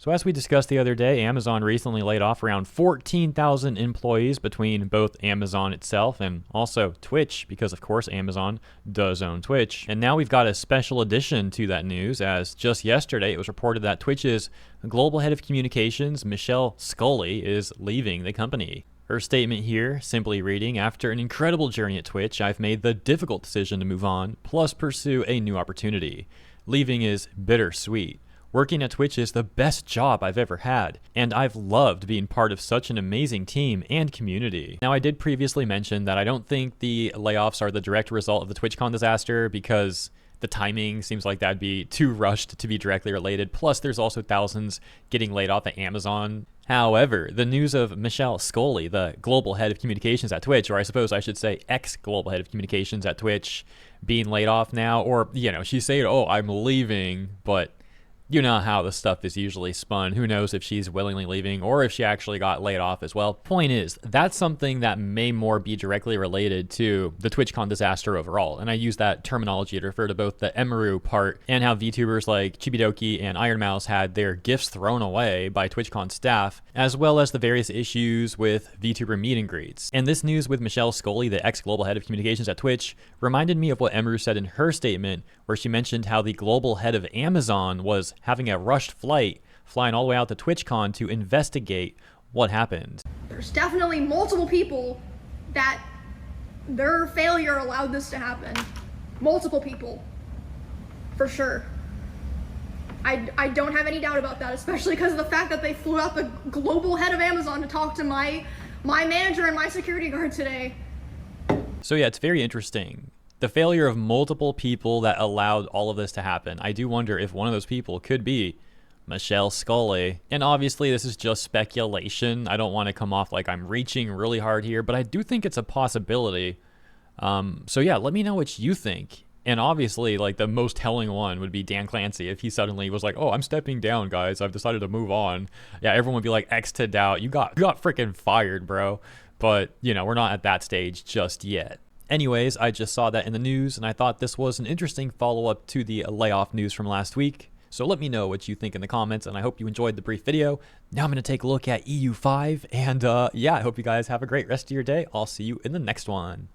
So as we discussed the other day, Amazon recently laid off around 14,000 employees between both Amazon itself and also Twitch, because of course Amazon does own Twitch. And now we've got a special addition to that news, as just yesterday it was reported that Twitch's global head of communications, Michelle Scully, is leaving the company. Her statement here, simply reading, "After an incredible journey at Twitch, I've made the difficult decision to move on, plus pursue a new opportunity. Leaving is bittersweet. Working at Twitch is the best job I've ever had, and I've loved being part of such an amazing team and community." Now, I did previously mention that I don't think the layoffs are the direct result of the TwitchCon disaster because the timing seems like that'd be too rushed to be directly related. Plus, there's also thousands getting laid off at Amazon. However, the news of Michelle Scully, the global head of communications at Twitch, or I suppose I should say ex-global head of communications at Twitch, being laid off now, or, she's saying, "Oh, I'm leaving," but you know how the stuff is usually spun. Who knows if she's willingly leaving or if she actually got laid off as well. Point is, that's something that may more be directly related to the TwitchCon disaster overall. And I use that terminology to refer to both the Emiru part and how VTubers like Chibidoki and Iron Mouse had their gifts thrown away by TwitchCon staff, as well as the various issues with VTuber meet and greets. And this news with Michelle Scully, the ex-global head of communications at Twitch, reminded me of what Emiru said in her statement, where she mentioned how the global head of Amazon was having a rushed flight, flying all the way out to TwitchCon to investigate what happened. There's definitely multiple people that their failure allowed this to happen. Multiple people, for sure. I don't have any doubt about that, especially because of the fact that they flew out the global head of Amazon to talk to my manager and my security guard today. So yeah, it's very interesting. The failure of multiple people that allowed all of this to happen. I do wonder if one of those people could be Michelle Scully. And obviously this is just speculation. I don't want to come off like I'm reaching really hard here, but I do think it's a possibility. So yeah, let me know what you think. And obviously, like, the most telling one would be Dan Clancy. If he suddenly was like, "Oh, I'm stepping down, guys. I've decided to move on." Yeah, everyone would be like, X to doubt. You got freaking fired, bro. But, we're not at that stage just yet. Anyways, I just saw that in the news, and I thought this was an interesting follow-up to the layoff news from last week. So let me know what you think in the comments, and I hope you enjoyed the brief video. Now I'm going to take a look at EU5, and yeah, I hope you guys have a great rest of your day. I'll see you in the next one.